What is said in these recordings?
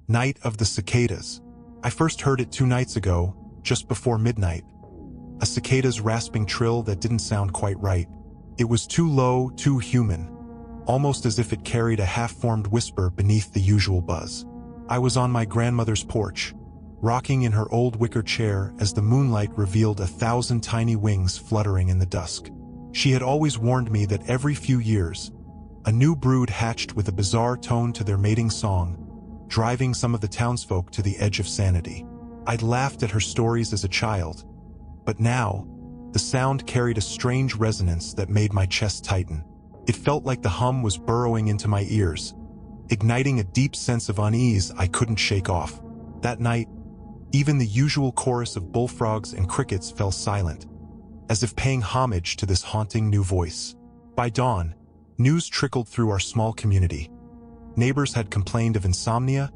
Night of the Cicadas. I first heard it 2 nights ago, just before midnight. A cicada's rasping trill that didn't sound quite right. It was too low, too human, almost as if it carried a half-formed whisper beneath the usual buzz. I was on my grandmother's porch, rocking in her old wicker chair as the moonlight revealed 1,000 tiny wings fluttering in the dusk. She had always warned me that every few years, a new brood hatched with a bizarre tone to their mating song, driving some of the townsfolk to the edge of sanity. I'd laughed at her stories as a child, but now, the sound carried a strange resonance that made my chest tighten. It felt like the hum was burrowing into my ears, igniting a deep sense of unease I couldn't shake off. That night, even the usual chorus of bullfrogs and crickets fell silent, as if paying homage to this haunting new voice. By dawn, news trickled through our small community. Neighbors had complained of insomnia,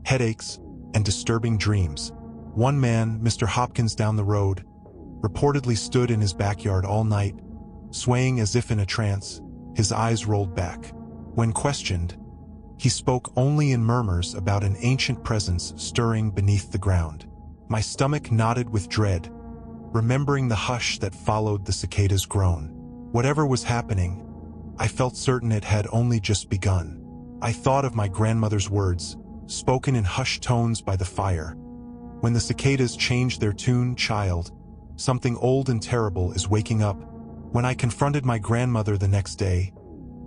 headaches, and disturbing dreams. One man, Mr. Hopkins down the road, reportedly stood in his backyard all night, swaying as if in a trance, his eyes rolled back. When questioned, he spoke only in murmurs about an ancient presence stirring beneath the ground. My stomach knotted with dread, remembering the hush that followed the cicada's groan. Whatever was happening, I felt certain it had only just begun. I thought of my grandmother's words, spoken in hushed tones by the fire. When the cicadas change their tune, child, something old and terrible is waking up. When I confronted my grandmother the next day,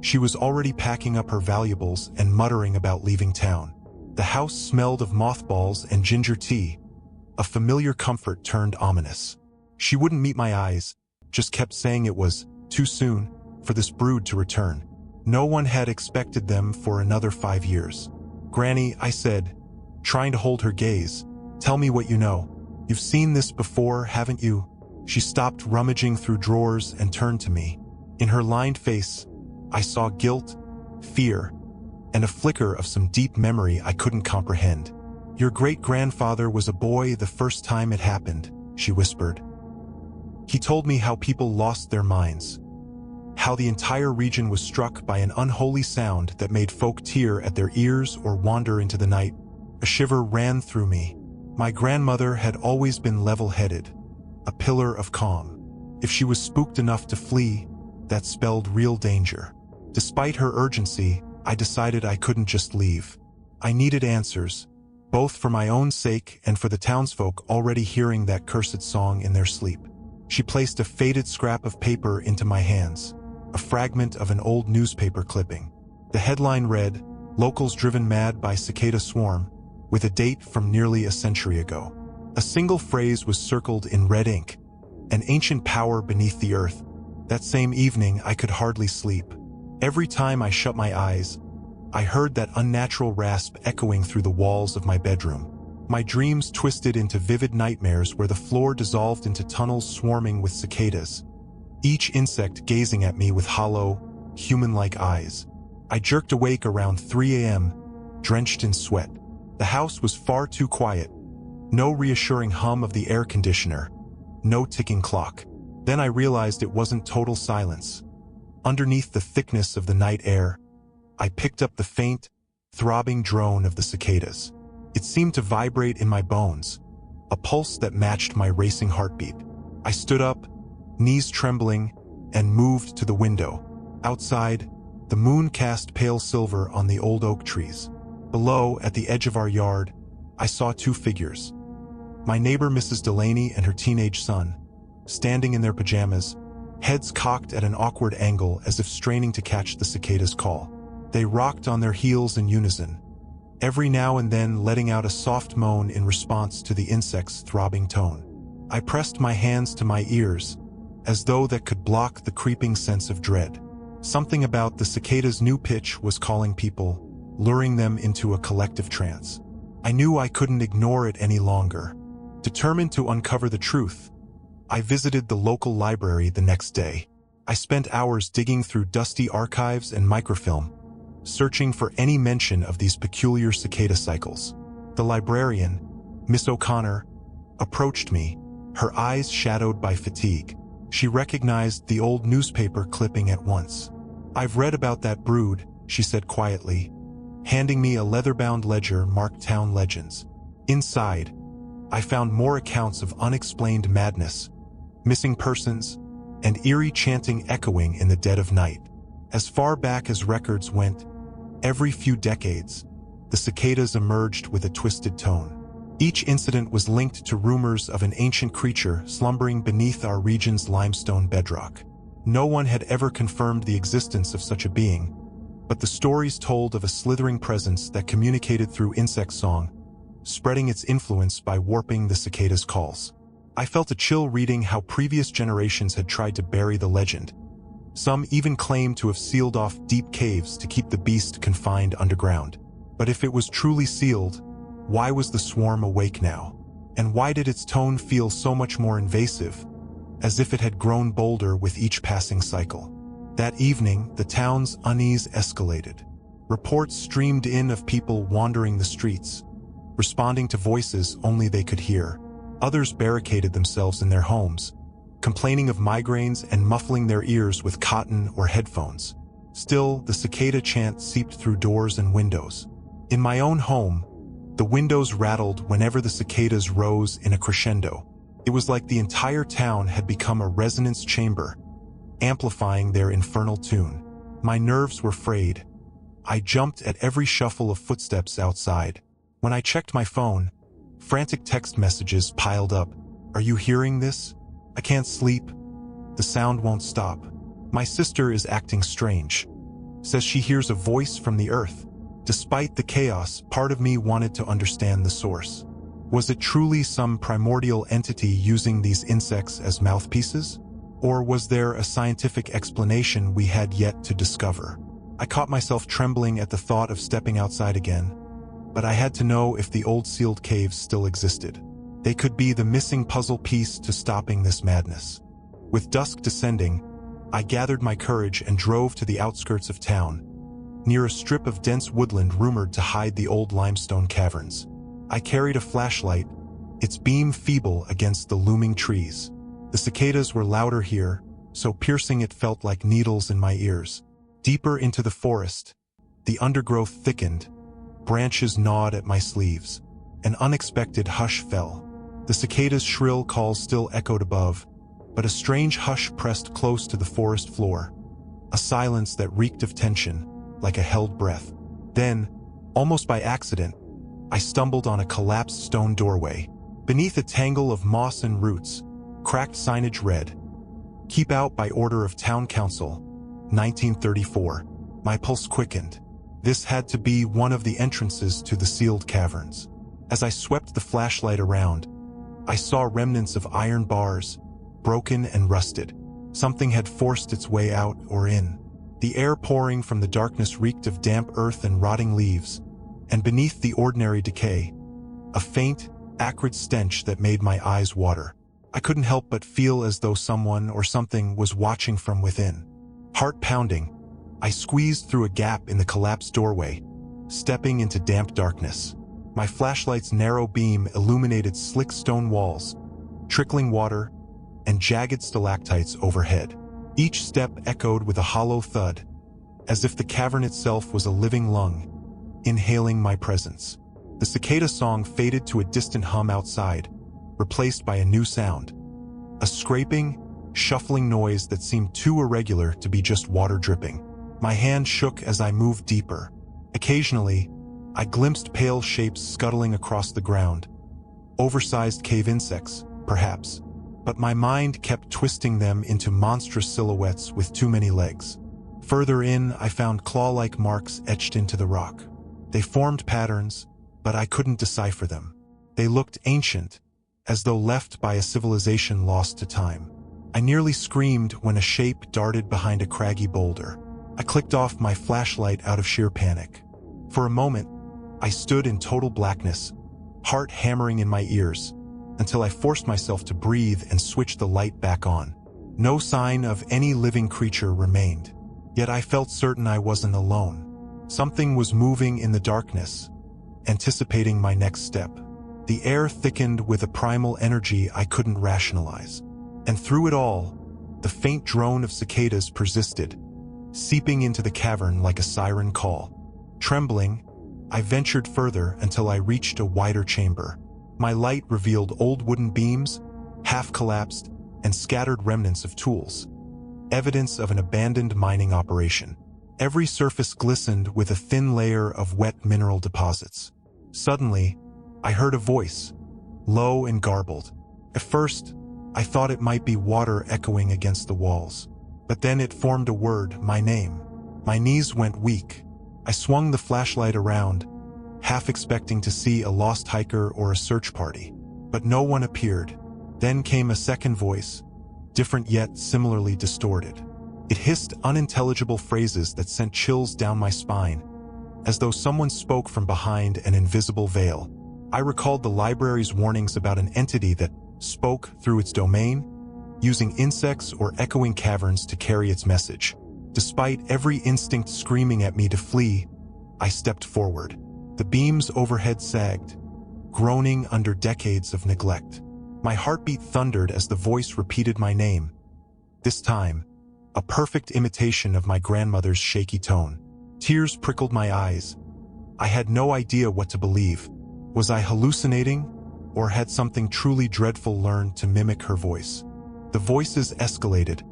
she was already packing up her valuables and muttering about leaving town. The house smelled of mothballs and ginger tea. A familiar comfort turned ominous. She wouldn't meet my eyes, just kept saying it was too soon for this brood to return. No one had expected them for another 5 years. "Granny," I said, trying to hold her gaze, "tell me what you know. You've seen this before, haven't you?" She stopped rummaging through drawers and turned to me. In her lined face, I saw guilt, fear, and a flicker of some deep memory I couldn't comprehend. "Your great-grandfather was a boy the first time it happened," she whispered. "He told me how people lost their minds, how the entire region was struck by an unholy sound that made folk tear at their ears or wander into the night." A shiver ran through me. My grandmother had always been level-headed, a pillar of calm. If she was spooked enough to flee, that spelled real danger. Despite her urgency, I decided I couldn't just leave. I needed answers, both for my own sake and for the townsfolk already hearing that cursed song in their sleep. She placed a faded scrap of paper into my hands, a fragment of an old newspaper clipping. The headline read, "Locals driven mad by cicada swarm," with a date from nearly a century ago. A single phrase was circled in red ink, "An ancient power beneath the earth." That same evening, I could hardly sleep. Every time I shut my eyes, I heard that unnatural rasp echoing through the walls of my bedroom. My dreams twisted into vivid nightmares where the floor dissolved into tunnels swarming with cicadas, each insect gazing at me with hollow, human-like eyes. I jerked awake around 3 a.m., drenched in sweat. The house was far too quiet. No reassuring hum of the air conditioner, no ticking clock. Then I realized it wasn't total silence. Underneath the thickness of the night air, I picked up the faint, throbbing drone of the cicadas. It seemed to vibrate in my bones, a pulse that matched my racing heartbeat. I stood up, knees trembling, and moved to the window. Outside, the moon cast pale silver on the old oak trees. Below, at the edge of our yard, I saw 2 figures. My neighbor Mrs. Delaney and her teenage son, standing in their pajamas, heads cocked at an awkward angle as if straining to catch the cicada's call. They rocked on their heels in unison, every now and then letting out a soft moan in response to the insect's throbbing tone. I pressed my hands to my ears, as though that could block the creeping sense of dread. Something about the cicada's new pitch was calling people, luring them into a collective trance. I knew I couldn't ignore it any longer. Determined to uncover the truth, I visited the local library the next day. I spent hours digging through dusty archives and microfilm, searching for any mention of these peculiar cicada cycles. The librarian, Miss O'Connor, approached me, her eyes shadowed by fatigue. She recognized the old newspaper clipping at once. "I've read about that brood," she said quietly, handing me a leather-bound ledger marked Town Legends. Inside, I found more accounts of unexplained madness, missing persons, and eerie chanting echoing in the dead of night. As far back as records went, every few decades, the cicadas emerged with a twisted tone. Each incident was linked to rumors of an ancient creature slumbering beneath our region's limestone bedrock. No one had ever confirmed the existence of such a being, but the stories told of a slithering presence that communicated through insect song, spreading its influence by warping the cicadas' calls. I felt a chill reading how previous generations had tried to bury the legend. Some even claimed to have sealed off deep caves to keep the beast confined underground. But if it was truly sealed, why was the swarm awake now? And why did its tone feel so much more invasive, as if it had grown bolder with each passing cycle? That evening, the town's unease escalated. Reports streamed in of people wandering the streets, responding to voices only they could hear. Others barricaded themselves in their homes, complaining of migraines and muffling their ears with cotton or headphones. Still, the cicada chant seeped through doors and windows. In my own home, the windows rattled whenever the cicadas rose in a crescendo. It was like the entire town had become a resonance chamber, amplifying their infernal tune. My nerves were frayed. I jumped at every shuffle of footsteps outside. When I checked my phone, frantic text messages piled up. "Are you hearing this? I can't sleep. The sound won't stop. My sister is acting strange. Says she hears a voice from the earth." Despite the chaos, part of me wanted to understand the source. Was it truly some primordial entity using these insects as mouthpieces? Or was there a scientific explanation we had yet to discover? I caught myself trembling at the thought of stepping outside again, but I had to know if the old sealed caves still existed. They could be the missing puzzle piece to stopping this madness. With dusk descending, I gathered my courage and drove to the outskirts of town, near a strip of dense woodland rumored to hide the old limestone caverns. I carried a flashlight, its beam feeble against the looming trees. The cicadas were louder here, so piercing it felt like needles in my ears. Deeper into the forest, the undergrowth thickened, branches gnawed at my sleeves. An unexpected hush fell. The cicadas' shrill calls still echoed above, but a strange hush pressed close to the forest floor. A silence that reeked of tension, like a held breath. Then, almost by accident, I stumbled on a collapsed stone doorway. Beneath a tangle of moss and roots, cracked signage read, "Keep out by order of Town Council, 1934. My pulse quickened. This had to be one of the entrances to the sealed caverns. As I swept the flashlight around, I saw remnants of iron bars, broken and rusted. Something had forced its way out or in. The air pouring from the darkness reeked of damp earth and rotting leaves, and beneath the ordinary decay, a faint, acrid stench that made my eyes water. I couldn't help but feel as though someone or something was watching from within. Heart pounding, I squeezed through a gap in the collapsed doorway, stepping into damp darkness. My flashlight's narrow beam illuminated slick stone walls, trickling water, and jagged stalactites overhead. Each step echoed with a hollow thud, as if the cavern itself was a living lung, inhaling my presence. The cicada song faded to a distant hum outside, replaced by a new sound. A scraping, shuffling noise that seemed too irregular to be just water dripping. My hand shook as I moved deeper. Occasionally, I glimpsed pale shapes scuttling across the ground. Oversized cave insects, perhaps. But my mind kept twisting them into monstrous silhouettes with too many legs. Further in, I found claw-like marks etched into the rock. They formed patterns, but I couldn't decipher them. They looked ancient, as though left by a civilization lost to time. I nearly screamed when a shape darted behind a craggy boulder. I clicked off my flashlight out of sheer panic. For a moment, I stood in total blackness, heart hammering in my ears, until I forced myself to breathe and switch the light back on. No sign of any living creature remained. Yet I felt certain I wasn't alone. Something was moving in the darkness, anticipating my next step. The air thickened with a primal energy I couldn't rationalize. And through it all, the faint drone of cicadas persisted, seeping into the cavern like a siren call. Trembling, I ventured further until I reached a wider chamber. My light revealed old wooden beams, half-collapsed, and scattered remnants of tools. Evidence of an abandoned mining operation. Every surface glistened with a thin layer of wet mineral deposits. Suddenly, I heard a voice, low and garbled. At first, I thought it might be water echoing against the walls. But then it formed a word, my name. My knees went weak. I swung the flashlight around, half expecting to see a lost hiker or a search party. But no one appeared. Then came a second voice, different yet similarly distorted. It hissed unintelligible phrases that sent chills down my spine, as though someone spoke from behind an invisible veil. I recalled the library's warnings about an entity that spoke through its domain, using insects or echoing caverns to carry its message. Despite every instinct screaming at me to flee, I stepped forward. The beams overhead sagged, groaning under decades of neglect. My heartbeat thundered as the voice repeated my name. This time, a perfect imitation of my grandmother's shaky tone. Tears prickled my eyes. I had no idea what to believe. Was I hallucinating, or had something truly dreadful learned to mimic her voice? The voices escalated,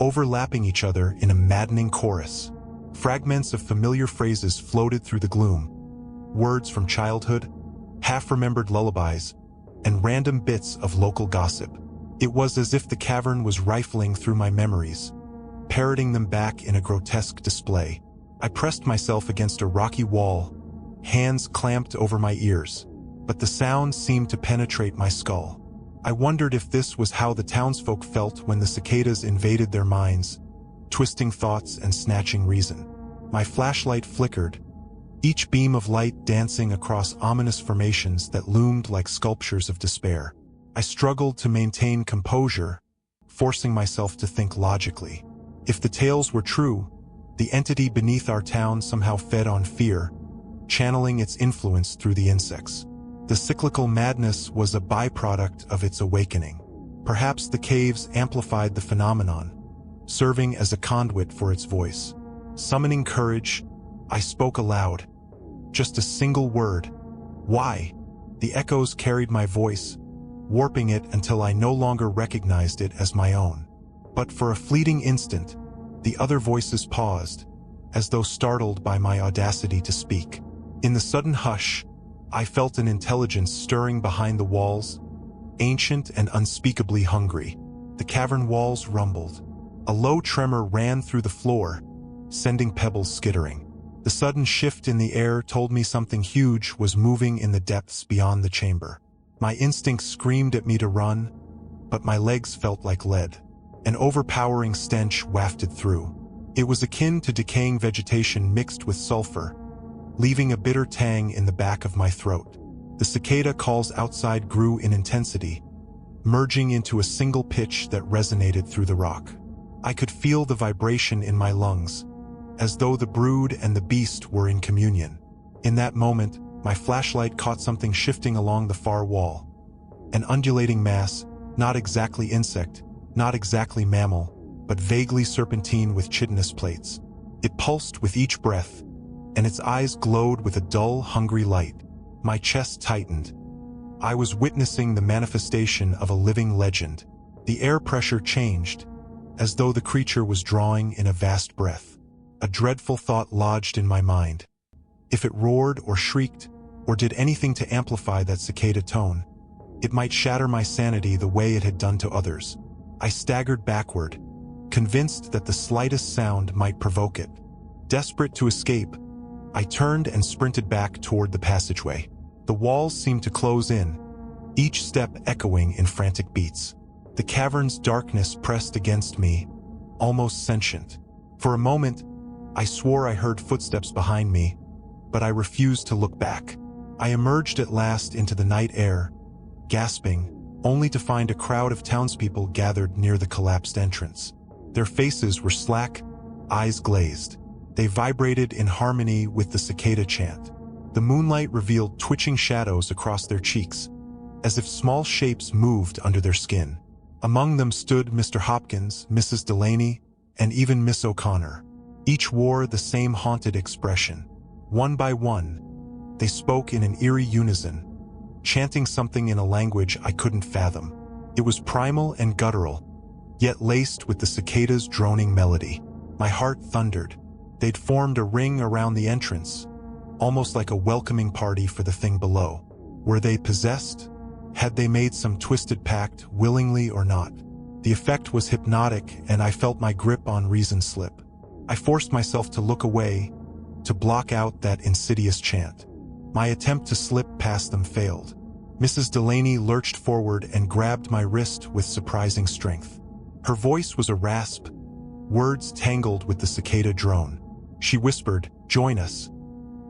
overlapping each other in a maddening chorus. Fragments of familiar phrases floated through the gloom. Words from childhood, half-remembered lullabies, and random bits of local gossip. It was as if the cavern was rifling through my memories, parroting them back in a grotesque display. I pressed myself against a rocky wall, hands clamped over my ears, but the sound seemed to penetrate my skull. I wondered if this was how the townsfolk felt when the cicadas invaded their minds, twisting thoughts and snatching reason. My flashlight flickered, each beam of light dancing across ominous formations that loomed like sculptures of despair. I struggled to maintain composure, forcing myself to think logically. If the tales were true, the entity beneath our town somehow fed on fear, channeling its influence through the insects. The cyclical madness was a byproduct of its awakening. Perhaps the caves amplified the phenomenon, serving as a conduit for its voice. Summoning courage, I spoke aloud. Just a single word. Why? The echoes carried my voice, warping it until I no longer recognized it as my own. But for a fleeting instant, the other voices paused, as though startled by my audacity to speak. In the sudden hush, I felt an intelligence stirring behind the walls, ancient and unspeakably hungry. The cavern walls rumbled. A low tremor ran through the floor, sending pebbles skittering. The sudden shift in the air told me something huge was moving in the depths beyond the chamber. My instincts screamed at me to run, but my legs felt like lead. An overpowering stench wafted through. It was akin to decaying vegetation mixed with sulfur, leaving a bitter tang in the back of my throat. The cicada calls outside grew in intensity, merging into a single pitch that resonated through the rock. I could feel the vibration in my lungs, as though the brood and the beast were in communion. In that moment, my flashlight caught something shifting along the far wall. An undulating mass, not exactly insect, not exactly mammal, but vaguely serpentine with chitinous plates. It pulsed with each breath, and its eyes glowed with a dull, hungry light. My chest tightened. I was witnessing the manifestation of a living legend. The air pressure changed, as though the creature was drawing in a vast breath. A dreadful thought lodged in my mind. If it roared or shrieked, or did anything to amplify that cicada tone, it might shatter my sanity the way it had done to others. I staggered backward, convinced that the slightest sound might provoke it. Desperate to escape, I turned and sprinted back toward the passageway. The walls seemed to close in, each step echoing in frantic beats. The cavern's darkness pressed against me, almost sentient. For a moment, I swore I heard footsteps behind me, but I refused to look back. I emerged at last into the night air, gasping, only to find a crowd of townspeople gathered near the collapsed entrance. Their faces were slack, eyes glazed. They vibrated in harmony with the cicada chant. The moonlight revealed twitching shadows across their cheeks, as if small shapes moved under their skin. Among them stood Mr. Hopkins, Mrs. Delaney, and even Miss O'Connor. Each wore the same haunted expression. One by one, They spoke in an eerie unison, chanting something in a language I couldn't fathom. It was primal and guttural, yet laced with the cicadas' droning melody. My heart thundered. They'd formed a ring around the entrance, almost like a welcoming party for the thing below. Were they possessed? Had they made some twisted pact, willingly or not? The effect was hypnotic, and I felt my grip on reason slip. I forced myself to look away, to block out that insidious chant. My attempt to slip past them failed. Mrs. Delaney lurched forward and grabbed my wrist with surprising strength. Her voice was a rasp, words tangled with the cicada drone. She whispered, "Join us.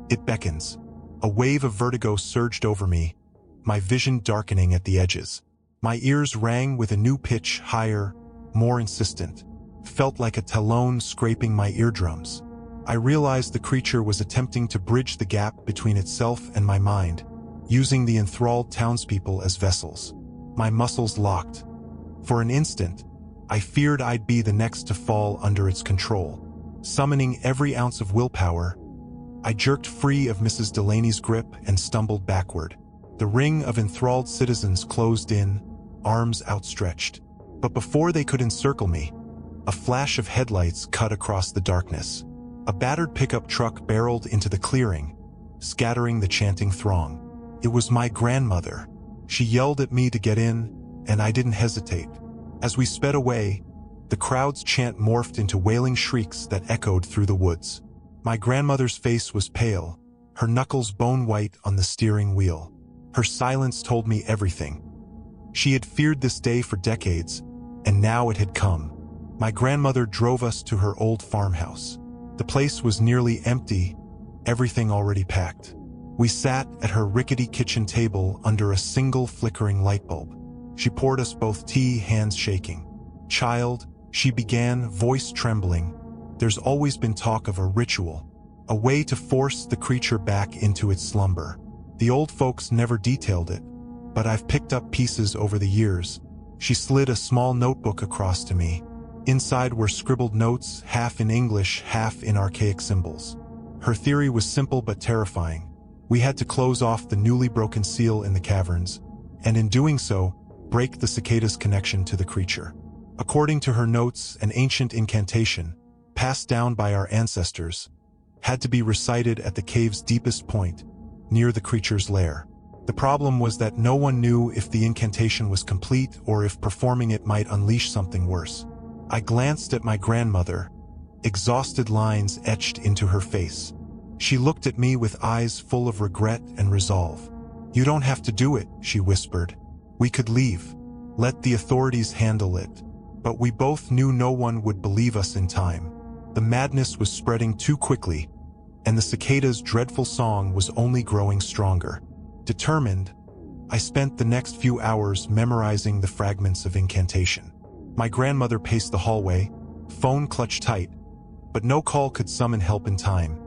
It beckons." A wave of vertigo surged over me, my vision darkening at the edges. My ears rang with a new pitch, higher, more insistent. Felt like a talon scraping my eardrums. I realized the creature was attempting to bridge the gap between itself and my mind, using the enthralled townspeople as vessels. My muscles locked. For an instant, I feared I'd be the next to fall under its control. Summoning every ounce of willpower, I jerked free of Mrs. Delaney's grip and stumbled backward. The ring of enthralled citizens closed in, arms outstretched. But before they could encircle me, a flash of headlights cut across the darkness. A battered pickup truck barreled into the clearing, scattering the chanting throng. It was my grandmother. She yelled at me to get in, and I didn't hesitate. As we sped away, the crowd's chant morphed into wailing shrieks that echoed through the woods. My grandmother's face was pale, her knuckles bone-white on the steering wheel. Her silence told me everything. She had feared this day for decades, and now it had come. My grandmother drove us to her old farmhouse. The place was nearly empty, everything already packed. We sat at her rickety kitchen table under a single flickering light bulb. She poured us both tea, hands shaking. "Child," she began, voice trembling, "there's always been talk of a ritual, a way to force the creature back into its slumber. The old folks never detailed it, but I've picked up pieces over the years." She slid a small notebook across to me. Inside were scribbled notes, half in English, half in archaic symbols. Her theory was simple but terrifying. We had to close off the newly broken seal in the caverns, and in doing so, break the cicada's connection to the creature. According to her notes, an ancient incantation, passed down by our ancestors, had to be recited at the cave's deepest point, near the creature's lair. The problem was that no one knew if the incantation was complete or if performing it might unleash something worse. I glanced at my grandmother, exhausted lines etched into her face. She looked at me with eyes full of regret and resolve. "You don't have to do it," she whispered. "We could leave. Let the authorities handle it." But we both knew no one would believe us in time. The madness was spreading too quickly, and the cicada's dreadful song was only growing stronger. Determined, I spent the next few hours memorizing the fragments of incantation. My grandmother paced the hallway, phone clutched tight, but no call could summon help in time.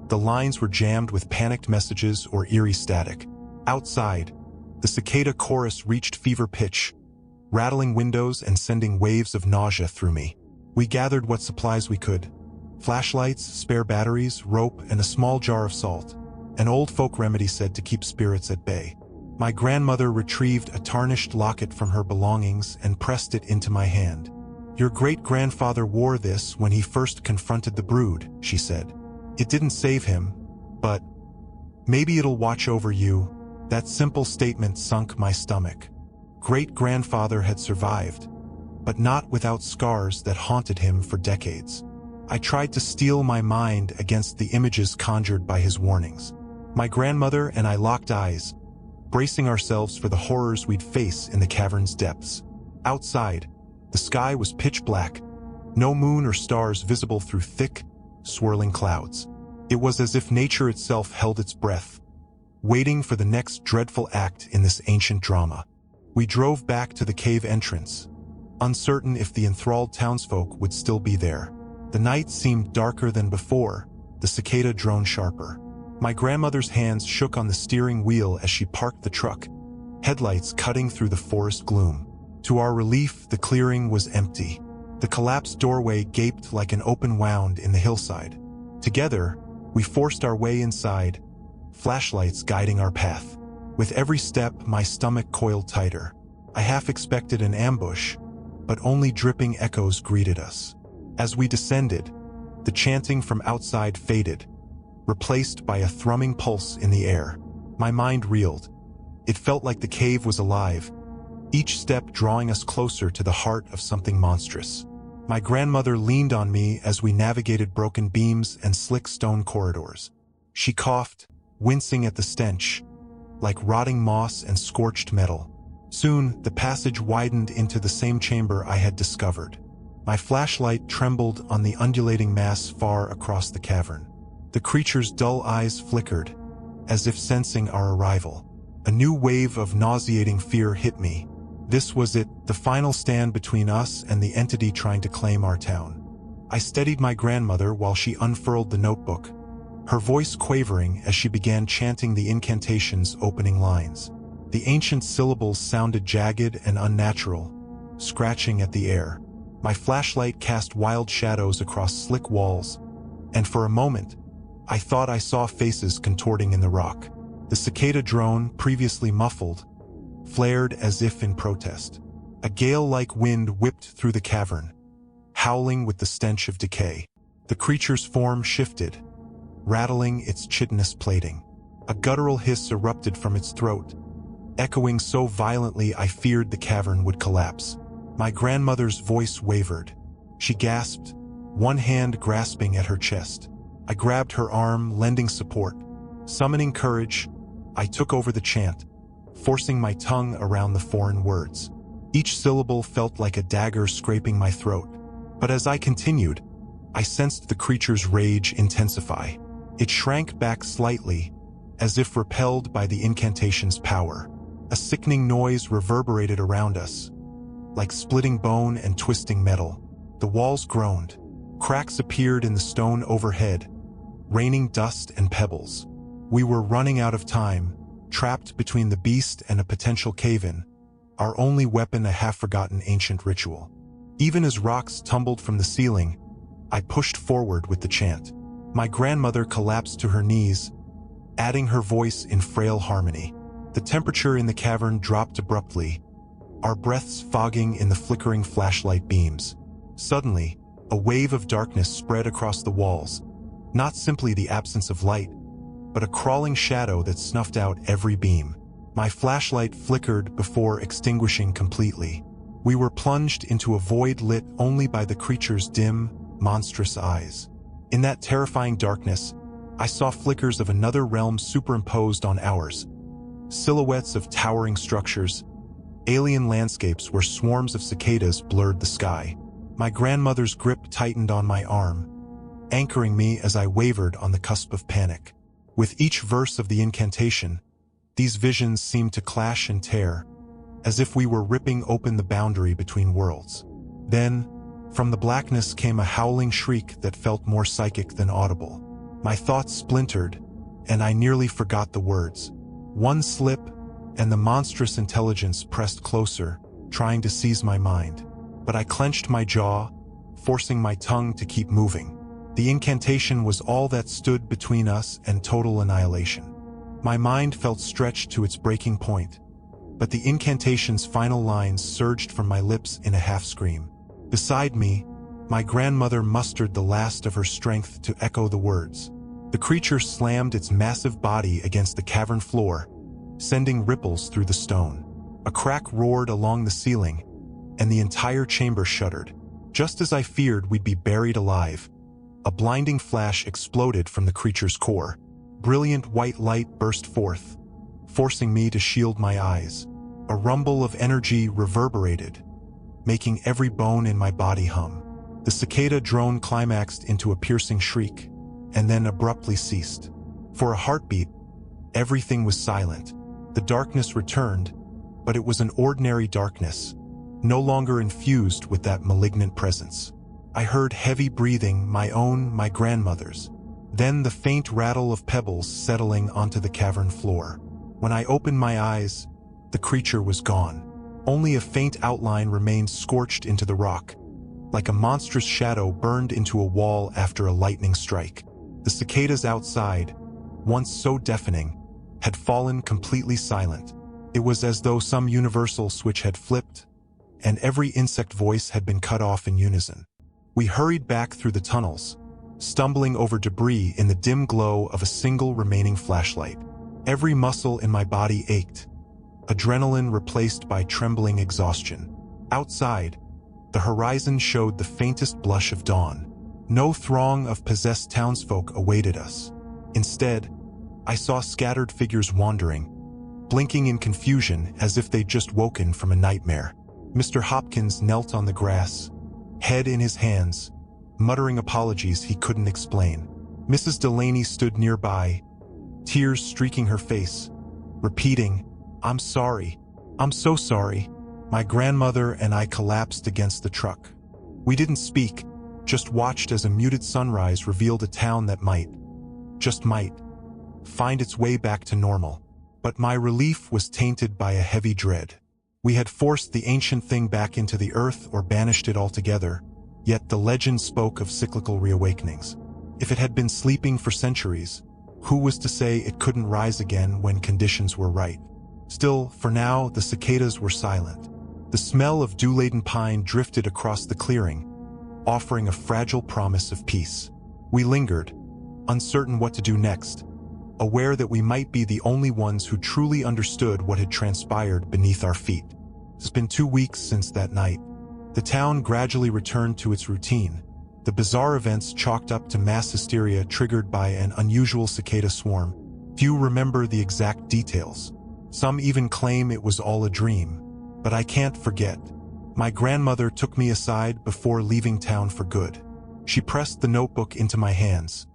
The lines were jammed with panicked messages or eerie static. Outside, the cicada chorus reached fever pitch, rattling windows and sending waves of nausea through me. We gathered what supplies we could: flashlights, spare batteries, rope, and a small jar of salt, an old folk remedy said to keep spirits at bay. My grandmother retrieved a tarnished locket from her belongings and pressed it into my hand. "Your great-grandfather wore this when he first confronted the brood," she said. "It didn't save him, but maybe it'll watch over you." That simple statement sunk my stomach. Great-grandfather had survived, but not without scars that haunted him for decades. I tried to steel my mind against the images conjured by his warnings. My grandmother and I locked eyes, bracing ourselves for the horrors we'd face in the cavern's depths. Outside, the sky was pitch black, no moon or stars visible through thick, swirling clouds. It was as if nature itself held its breath, waiting for the next dreadful act in this ancient drama. We drove back to the cave entrance, uncertain if the enthralled townsfolk would still be there. The night seemed darker than before, the cicada drone sharper. My grandmother's hands shook on the steering wheel as she parked the truck, headlights cutting through the forest gloom. To our relief, the clearing was empty. The collapsed doorway gaped like an open wound in the hillside. Together, we forced our way inside, flashlights guiding our path. With every step, my stomach coiled tighter. I half expected an ambush, but only dripping echoes greeted us. As we descended, the chanting from outside faded, replaced by a thrumming pulse in the air. My mind reeled. It felt like the cave was alive, each step drawing us closer to the heart of something monstrous. My grandmother leaned on me as we navigated broken beams and slick stone corridors. She coughed, wincing at the stench, like rotting moss and scorched metal. Soon, the passage widened into the same chamber I had discovered. My flashlight trembled on the undulating mass far across the cavern. The creature's dull eyes flickered, as if sensing our arrival. A new wave of nauseating fear hit me. This was it, the final stand between us and the entity trying to claim our town. I steadied my grandmother while she unfurled the notebook, her voice quavering as she began chanting the incantation's opening lines. The ancient syllables sounded jagged and unnatural, scratching at the air. My flashlight cast wild shadows across slick walls, and for a moment, I thought I saw faces contorting in the rock. The cicada drone, previously muffled, flared as if in protest. A gale-like wind whipped through the cavern, howling with the stench of decay. The creature's form shifted, rattling its chitinous plating. A guttural hiss erupted from its throat, echoing so violently I feared the cavern would collapse. My grandmother's voice wavered. She gasped, one hand grasping at her chest. I grabbed her arm, lending support. Summoning courage, I took over the chant, forcing my tongue around the foreign words. Each syllable felt like a dagger scraping my throat. But as I continued, I sensed the creature's rage intensify. It shrank back slightly, as if repelled by the incantation's power. A sickening noise reverberated around us, like splitting bone and twisting metal. The walls groaned. Cracks appeared in the stone overhead, raining dust and pebbles. We were running out of time, trapped between the beast and a potential cave-in, our only weapon a half-forgotten ancient ritual. Even as rocks tumbled from the ceiling, I pushed forward with the chant. My grandmother collapsed to her knees, adding her voice in frail harmony. The temperature in the cavern dropped abruptly, our breaths fogging in the flickering flashlight beams. Suddenly, a wave of darkness spread across the walls, not simply the absence of light, but a crawling shadow that snuffed out every beam. My flashlight flickered before extinguishing completely. We were plunged into a void lit only by the creature's dim, monstrous eyes. In that terrifying darkness, I saw flickers of another realm superimposed on ours. Silhouettes of towering structures, alien landscapes where swarms of cicadas blurred the sky. My grandmother's grip tightened on my arm, anchoring me as I wavered on the cusp of panic. With each verse of the incantation, these visions seemed to clash and tear, as if we were ripping open the boundary between worlds. Then, from the blackness came a howling shriek that felt more psychic than audible. My thoughts splintered, and I nearly forgot the words. One slip, and the monstrous intelligence pressed closer, trying to seize my mind. But I clenched my jaw, forcing my tongue to keep moving. The incantation was all that stood between us and total annihilation. My mind felt stretched to its breaking point, but the incantation's final lines surged from my lips in a half-scream. Beside me, my grandmother mustered the last of her strength to echo the words. The creature slammed its massive body against the cavern floor, sending ripples through the stone. A crack roared along the ceiling, and the entire chamber shuddered. Just as I feared we'd be buried alive, a blinding flash exploded from the creature's core. Brilliant white light burst forth, forcing me to shield my eyes. A rumble of energy reverberated, making every bone in my body hum. The cicada drone climaxed into a piercing shriek, and then abruptly ceased. For a heartbeat, everything was silent. The darkness returned, but it was an ordinary darkness, no longer infused with that malignant presence. I heard heavy breathing, my own, my grandmother's, then the faint rattle of pebbles settling onto the cavern floor. When I opened my eyes, the creature was gone. Only a faint outline remained scorched into the rock, like a monstrous shadow burned into a wall after a lightning strike. The cicadas outside, once so deafening, had fallen completely silent. It was as though some universal switch had flipped, and every insect voice had been cut off in unison. We hurried back through the tunnels, stumbling over debris in the dim glow of a single remaining flashlight. Every muscle in my body ached, adrenaline replaced by trembling exhaustion. Outside, the horizon showed the faintest blush of dawn. No throng of possessed townsfolk awaited us. Instead, I saw scattered figures wandering, blinking in confusion as if they'd just woken from a nightmare. Mr. Hopkins knelt on the grass, head in his hands, muttering apologies he couldn't explain. Mrs. Delaney stood nearby, tears streaking her face, repeating, "I'm sorry. I'm so sorry." My grandmother and I collapsed against the truck. We didn't speak, just watched as a muted sunrise revealed a town that might, just might, find its way back to normal. But my relief was tainted by a heavy dread. We had forced the ancient thing back into the earth or banished it altogether, yet the legend spoke of cyclical reawakenings. If it had been sleeping for centuries, who was to say it couldn't rise again when conditions were right? Still, for now, the cicadas were silent. The smell of dew-laden pine drifted across the clearing, offering a fragile promise of peace. We lingered, uncertain what to do next, aware that we might be the only ones who truly understood what had transpired beneath our feet. It's been 2 weeks since that night. The town gradually returned to its routine, the bizarre events chalked up to mass hysteria triggered by an unusual cicada swarm. Few remember the exact details. Some even claim it was all a dream. But I can't forget. My grandmother took me aside before leaving town for good. She pressed the notebook into my hands,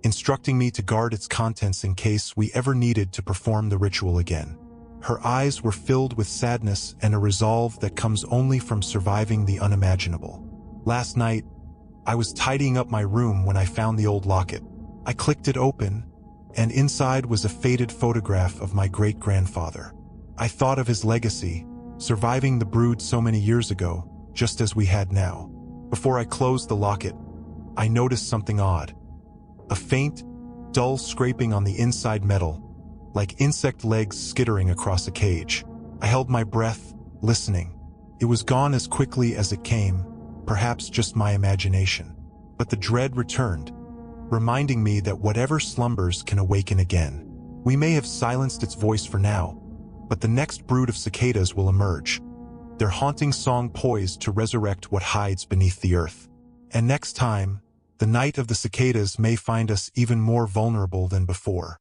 instructing me to guard its contents in case we ever needed to perform the ritual again. Her eyes were filled with sadness and a resolve that comes only from surviving the unimaginable. Last night, I was tidying up my room when I found the old locket. I clicked it open, and inside was a faded photograph of my great-grandfather. I thought of his legacy, surviving the brood so many years ago, just as we had now. Before I closed the locket, I noticed something odd. A faint, dull scraping on the inside metal, like insect legs skittering across a cage. I held my breath, listening. It was gone as quickly as it came, perhaps just my imagination. But the dread returned, reminding me that whatever slumbers can awaken again. We may have silenced its voice for now, but the next brood of cicadas will emerge, their haunting song poised to resurrect what hides beneath the earth. And next time, the night of the cicadas may find us even more vulnerable than before.